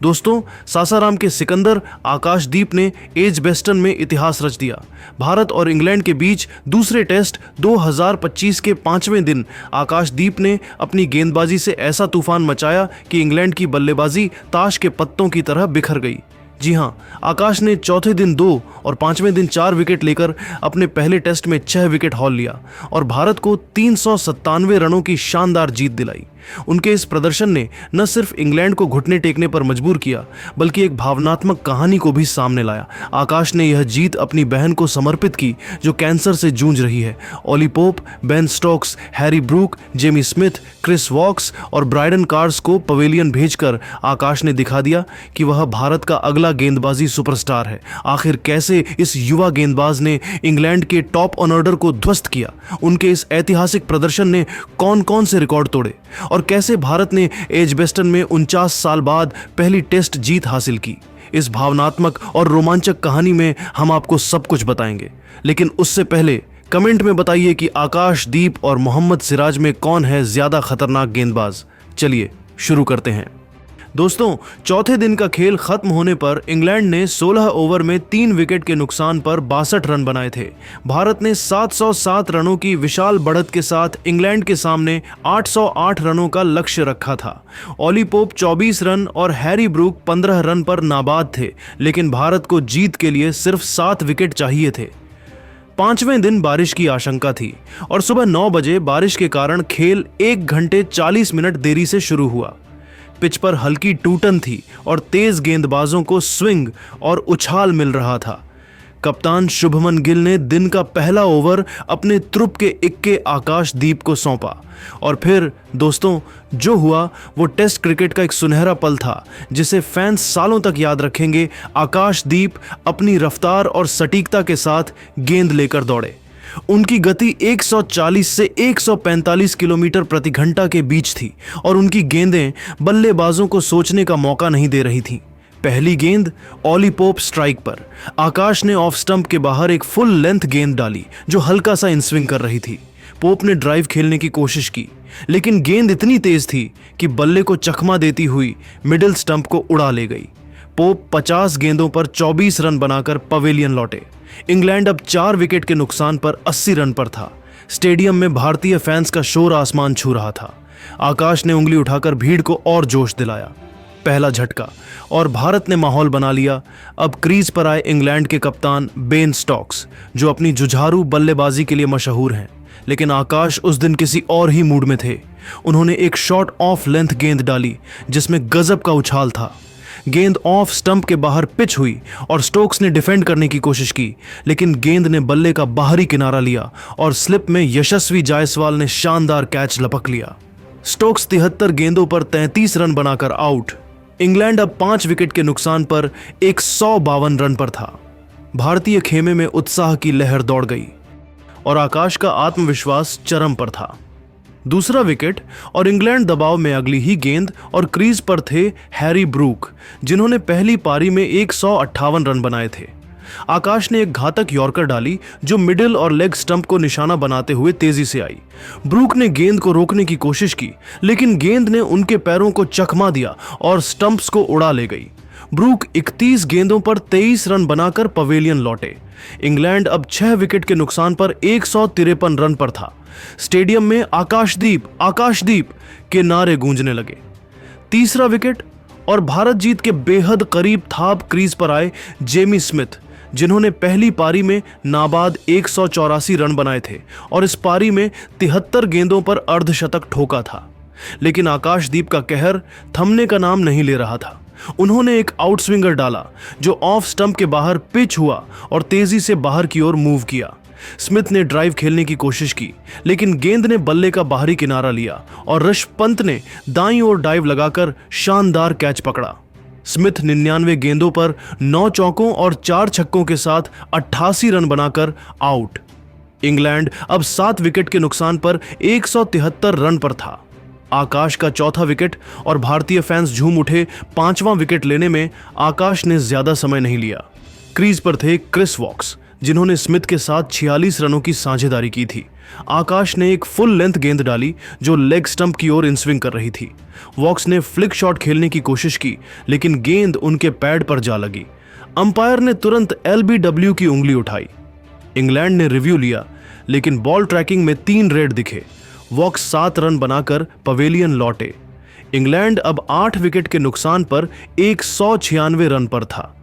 दोस्तों, सासाराम के सिकंदर आकाशदीप ने एजबेस्टन में इतिहास रच दिया। भारत और इंग्लैंड के बीच दूसरे टेस्ट 2025 के 5वें दिन आकाशदीप ने अपनी गेंदबाजी से ऐसा तूफान मचाया कि इंग्लैंड की बल्लेबाजी ताश के पत्तों की तरह बिखर गई। जी हां, आकाश ने चौथे दिन 2 और 5वें दिन 4 विकेट लेकर अपने पहले टेस्ट में 6 विकेट हॉल लिया और भारत को 397 रनों की शानदार जीत दिलाई। उनके इस प्रदर्शन ने न सिर्फ इंग्लैंड को घुटने टेकने पर मजबूर किया, बल्कि एक भावनात्मक कहानी को भी सामने लाया। आकाश ने यह जीत अपनी बहन को समर्पित की, जो कैंसर से जूझ रही है। Ollie Pope, Ben Stokes, Harry Brook, Jamie Smith, Chris Woakes और ब्रायडन कार्स को पवेलियन भेजकर आकाश ने दिखा दिया कि वह भारत का अगला गेंदबाजी सुपरस्टार है। आखिर कैसे इस युवा गेंदबाज ने इंग्लैंड के टॉप ऑर्डर को ध्वस्त किया, उनके इस ऐतिहासिक प्रदर्शन ने कौन कौन से रिकॉर्ड तोड़े और कैसे भारत ने एजबेस्टन में 49 साल बाद पहली टेस्ट जीत हासिल की। इस भावनात्मक और रोमांचक कहानी में हम आपको सब कुछ बताएंगे, लेकिन उससे पहले कमेंट में बताइए कि आकाशदीप और मोहम्मद सिराज में कौन है ज्यादा खतरनाक गेंदबाज। चलिए शुरू करते हैं। दोस्तों, चौथे दिन का खेल खत्म होने पर इंग्लैंड ने 16 ओवर में 3 विकेट के नुकसान पर 62 रन बनाए थे। भारत ने 707 रनों की विशाल बढ़त के साथ इंग्लैंड के सामने 808 रनों का लक्ष्य रखा था। ओली पोप 24 रन और हैरी ब्रूक 15 रन पर नाबाद थे, लेकिन भारत को जीत के लिए सिर्फ 7 विकेट चाहिए थे। 5वें दिन बारिश की आशंका थी और सुबह 9 बजे बारिश के कारण खेल 1 घंटे 40 मिनट देरी से शुरू हुआ। पिच पर हल्की टूटन थी और तेज गेंदबाजों को स्विंग और उछाल मिल रहा था। कप्तान शुभमन गिल ने दिन का पहला ओवर अपने त्रुप के इक्के आकाशदीप को सौंपा और फिर दोस्तों, जो हुआ वो टेस्ट क्रिकेट का एक सुनहरा पल था जिसे फैंस सालों तक याद रखेंगे। आकाशदीप अपनी रफ्तार और सटीकता के साथ गेंद लेकर दौड़े। उनकी गति 140 से 145 किलोमीटर प्रति घंटा के बीच थी और उनकी गेंदें बल्लेबाजों को सोचने का मौका नहीं दे रही थीं। पहली गेंद ओली पोप स्ट्राइक पर। आकाश ने ऑफ स्टंप के बाहर एक फुल लेंथ गेंद डाली जो हल्का सा इनस्विंग कर रही थी। पोप ने ड्राइव खेलने की कोशिश की, लेकिन गेंद इतनी तेज थी कि बल्ले को चकमा देती हुई मिडिल स्टंप को उड़ा ले गई। पोप 50 गेंदों पर 24 रन बनाकर पवेलियन लौटे। इंग्लैंड अब 4 विकेट के नुकसान पर 80 रन पर था। स्टेडियम में भारतीय फैंस का शोर आसमान छू रहा था। आकाश ने उंगली उठाकर भीड़ को और जोश दिलाया। पहला झटका और भारत ने माहौल बना लिया। अब क्रीज पर आए इंग्लैंड के कप्तान बेन स्टोक्स, जो अपनी जुझारू बल्लेबाजी के लिए मशहूर हैं। लेकिन आकाश उस दिन किसी और ही मूड में थे। उन्होंने एक शॉर्ट ऑफ लेंथ गेंद डाली जिसमें गजब का उछाल था। गेंद ऑफ स्टंप के बाहर पिच हुई और स्टोक्स ने डिफेंड करने की कोशिश की, लेकिन गेंद ने बल्ले का बाहरी किनारा लिया और स्लिप में यशस्वी जायसवाल ने शानदार कैच लपक लिया। स्टोक्स 73 गेंदों पर 33 रन बनाकर आउट। इंग्लैंड अब 5 विकेट के नुकसान पर 152 रन पर था। भारतीय खेमे में उत्साह की लहर दौड़ गई और आकाश का आत्मविश्वास चरम पर था। दूसरा विकेट और इंग्लैंड दबाव में अगली ही गेंद और क्रीज पर थे हैरी ब्रूक, जिन्होंने पहली पारी में 158 रन बनाए थे। आकाश ने एक घातक यॉर्कर डाली जो मिडिल और लेग स्टंप को निशाना बनाते हुए तेजी से आई। ब्रूक ने गेंद को रोकने की कोशिश की, लेकिन गेंद ने उनके पैरों को चकमा दिया और स्टंप्स को उड़ा ले गई। ब्रूक 31 गेंदों पर 23 रन बनाकर पवेलियन लौटे। इंग्लैंड अब 6 विकेट के नुकसान पर 153 रन पर था। स्टेडियम में आकाशदीप आकाशदीप के नारे गूंजने लगे। तीसरा विकेट और भारत जीत के बेहद करीब था। क्रीज पर आए जेमी स्मिथ, जिन्होंने पहली पारी में नाबाद 184 रन बनाए थे और इस पारी में 73 गेंदों पर अर्धशतक ठोका था। लेकिन आकाशदीप का कहर थमने का नाम नहीं ले रहा था। उन्होंने एक आउटस्विंगर डाला जो ऑफ स्टंप के बाहर पिच हुआ और तेजी से बाहर की ओर मूव किया। स्मिथ ने ड्राइव खेलने की कोशिश की, लेकिन गेंद ने बल्ले का बाहरी किनारा लिया और ऋषभ पंत ने दाईं ओर डाइव लगाकर शानदार कैच पकड़ा। स्मिथ 99 गेंदों पर 9 चौकों और 4 छक्कों के साथ 88 रन बनाकर आउट। इंग्लैंड अब 7 विकेट के नुकसान पर 173 रन पर था। आकाश का चौथा विकेट और भारतीय फैंस झूम उठे। 5वां विकेट लेने में आकाश ने ज्यादा समय नहीं लिया। क्रीज पर थे क्रिस वॉक्स, जिन्होंने स्मिथ के साथ 46 रनों की साझेदारी की थी। आकाश ने एक फुल लेंथ गेंद डाली जो लेग स्टंप की ओर इनस्विंग कर रही थी। वॉक्स ने फ्लिक शॉट खेलने की कोशिश की, लेकिन गेंद उनके पैड पर जा लगी। अंपायर ने तुरंत LBW की उंगली उठाई। इंग्लैंड ने रिव्यू लिया, लेकिन बॉल ट्रैकिंग में 3 रेड दिखे। वॉक्स 7 रन बनाकर पवेलियन लौटे। इंग्लैंड अब 8 विकेट के नुकसान पर 196 रन पर था।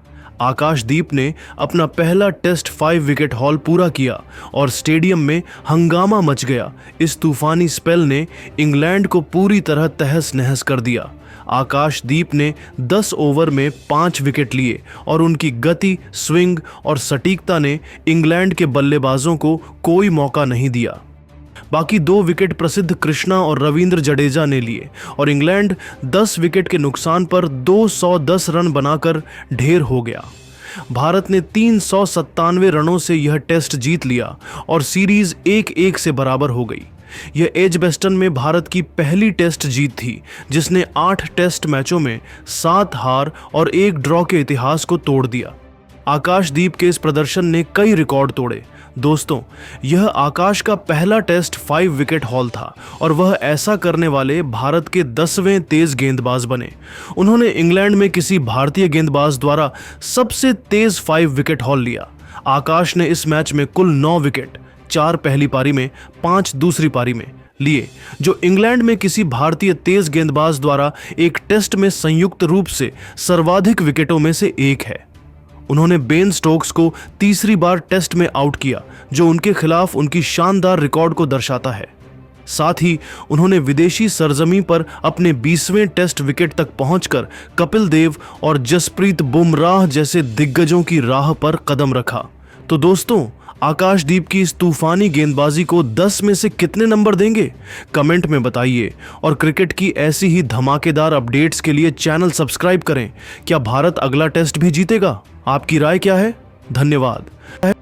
आकाशदीप ने अपना पहला टेस्ट 5 विकेट हॉल पूरा किया और स्टेडियम में हंगामा मच गया। इस तूफानी स्पेल ने इंग्लैंड को पूरी तरह तहस नहस कर दिया। आकाशदीप ने 10 ओवर में 5 विकेट लिए और उनकी गति, स्विंग और सटीकता ने इंग्लैंड के बल्लेबाजों को कोई मौका नहीं दिया। बाकी 2 विकेट प्रसिद्ध कृष्णा और रविंद्र जडेजा ने लिए और इंग्लैंड 10 विकेट के नुकसान पर 210 रन बनाकर ढेर हो गया। भारत ने 397 रनों से यह टेस्ट जीत लिया और सीरीज 1-1 से बराबर हो गई। यह एजबेस्टन में भारत की पहली टेस्ट जीत थी, जिसने 8 टेस्ट मैचों में 7 हार और 1 ड्रॉ के इतिहास को तोड़ दिया। आकाशदीप के इस प्रदर्शन ने कई रिकॉर्ड तोड़े। दोस्तों, यह आकाश का पहला टेस्ट 5 विकेट हॉल था और वह ऐसा करने वाले भारत के 10वें तेज गेंदबाज बने। उन्होंने इंग्लैंड में किसी भारतीय गेंदबाज द्वारा सबसे तेज 5 विकेट हॉल लिया। आकाश ने इस मैच में कुल 9 विकेट, 4 पहली पारी में, 5 दूसरी पारी में लिए, जो इंग्लैंड में किसी भारतीय तेज गेंदबाज द्वारा एक टेस्ट में संयुक्त रूप से सर्वाधिक विकेटों में से एक है। उन्होंने बेन स्टोक्स को तीसरी बार टेस्ट में आउट किया, जो उनके खिलाफ उनकी शानदार रिकॉर्ड को दर्शाता है। साथ ही उन्होंने विदेशी सरजमी पर अपने 20वें टेस्ट विकेट तक पहुंचकर कपिल देव और जसप्रीत बुमराह जैसे दिग्गजों की राह पर कदम रखा। तो दोस्तों, आकाशदीप की इस तूफानी गेंदबाजी को 10 में से कितने नंबर देंगे? कमेंट में बताइए और क्रिकेट की ऐसी ही धमाकेदार अपडेट्स के लिए चैनल सब्सक्राइब करें। क्या भारत अगला टेस्ट भी जीतेगा? आपकी राय क्या है? धन्यवाद।